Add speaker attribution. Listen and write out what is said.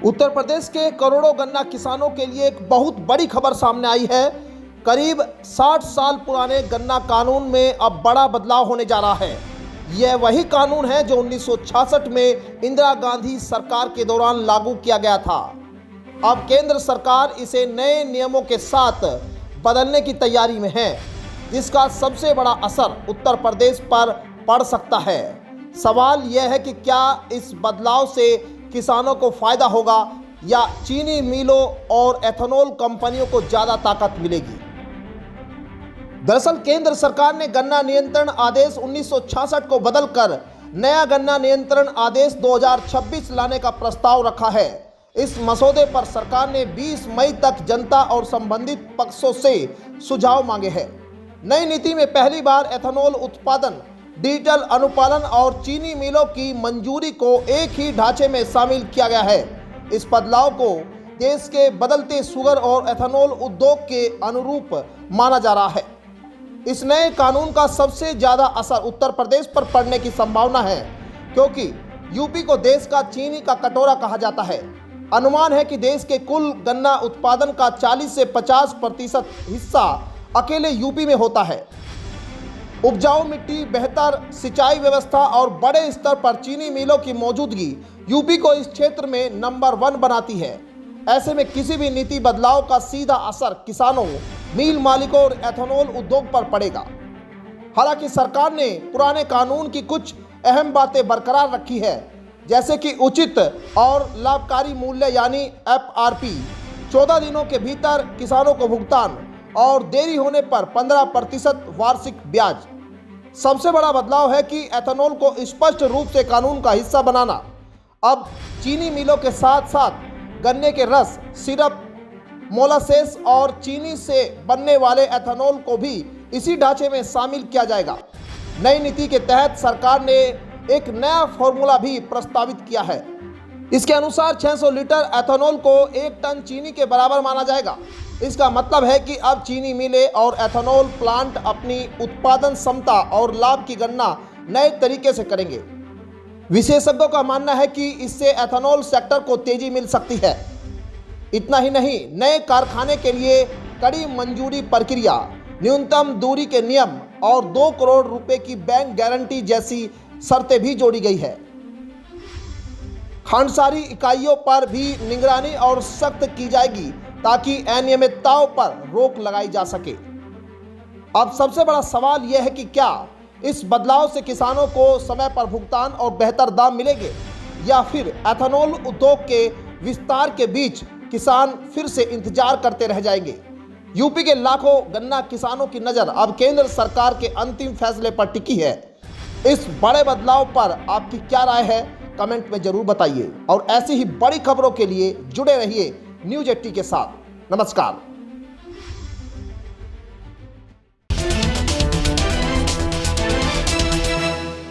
Speaker 1: उत्तर प्रदेश के करोड़ों गन्ना किसानों के लिए एक बहुत बड़ी खबर सामने आई है। करीब 60 साल पुराने गन्ना कानून में अब बड़ा बदलाव होने जा रहा है। यह वही कानून है जो 1966 में इंदिरा गांधी सरकार के दौरान लागू किया गया था। अब केंद्र सरकार इसे नए नियमों के साथ बदलने की तैयारी में है, जिसका सबसे बड़ा असर उत्तर प्रदेश पर पड़ सकता है। सवाल यह है कि क्या इस बदलाव से किसानों को फायदा होगा या चीनी मिलों और एथेनॉल कंपनियों को ज्यादा ताकत मिलेगी। दरअसल केंद्र सरकार ने गन्ना नियंत्रण आदेश 1966 को बदलकर नया गन्ना नियंत्रण आदेश 2026 लाने का प्रस्ताव रखा है। इस मसौदे पर सरकार ने 20 मई तक जनता और संबंधित पक्षों से सुझाव मांगे हैं। नई नीति में पहली बार एथेनॉल उत्पादन, डिजिटल अनुपालन और चीनी मिलों की मंजूरी को एक ही ढांचे में शामिल किया गया है। इस बदलाव को देश के बदलते शुगर और एथेनॉल उद्योग के अनुरूप माना जा रहा है। इस नए कानून का सबसे ज्यादा असर उत्तर प्रदेश पर पड़ने की संभावना है, क्योंकि यूपी को देश का चीनी का कटोरा कहा जाता है। अनुमान है कि देश के कुल गन्ना उत्पादन का 40 से 50% हिस्सा अकेले यूपी में होता है। उपजाऊ मिट्टी, बेहतर सिंचाई व्यवस्था और बड़े स्तर पर चीनी मिलों की मौजूदगी यूपी को इस क्षेत्र में नंबर 1 बनाती है। ऐसे में किसी भी नीति बदलाव का सीधा असर किसानों, मिल मालिकों और एथेनॉल उद्योग पर पड़ेगा। हालांकि सरकार ने पुराने कानून की कुछ अहम बातें बरकरार रखी है, जैसे कि उचित और लाभकारी मूल्य यानी FRP, 14 दिनों के भीतर किसानों को भुगतान और देरी होने पर 15% वार्षिक ब्याज। सबसे बड़ा बदलाव है कि एथेनॉल को स्पष्ट रूप से कानून का हिस्सा बनाना। अब चीनी मिलों के साथ साथ गन्ने के रस, सिरप, मोलासेस और चीनी से बनने वाले एथेनॉल को भी इसी ढांचे में शामिल किया जाएगा। नई नीति के तहत सरकार ने एक नया फॉर्मूला भी प्रस्तावित किया है। इसके अनुसार 600 लीटर एथेनॉल को 1 टन चीनी के बराबर माना जाएगा। इसका मतलब है कि अब चीनी मिलें और एथेनॉल प्लांट अपनी उत्पादन क्षमता और लाभ की गणना नए तरीके से करेंगे। विशेषज्ञों का मानना है कि इससे एथेनॉल सेक्टर को तेजी मिल सकती है। इतना ही नहीं, नए कारखाने के लिए कड़ी मंजूरी प्रक्रिया, न्यूनतम दूरी के नियम और 2 करोड़ रुपए की बैंक गारंटी जैसी शर्तें भी जोड़ी गई है। खांडसारी इकाइयों पर भी निगरानी और सख्त की जाएगी ताकि अनियमितताओं पर रोक लगाई जा सके। अब सबसे बड़ा सवाल यह है कि क्या इस बदलाव से किसानों को समय पर भुगतान और बेहतर दाम मिलेंगे, या फिर एथेनॉल उद्योग के विस्तार के बीच किसान फिर से इंतजार करते रह जाएंगे। यूपी के लाखों गन्ना किसानों की नज़र अब केंद्र सरकार के अंतिम फैसले पर टिकी है। इस बड़े बदलाव पर आपकी क्या राय है, कमेंट में जरूर बताइए और ऐसी ही बड़ी खबरों के लिए जुड़े रहिए न्यूज़ 80 के साथ। नमस्कार।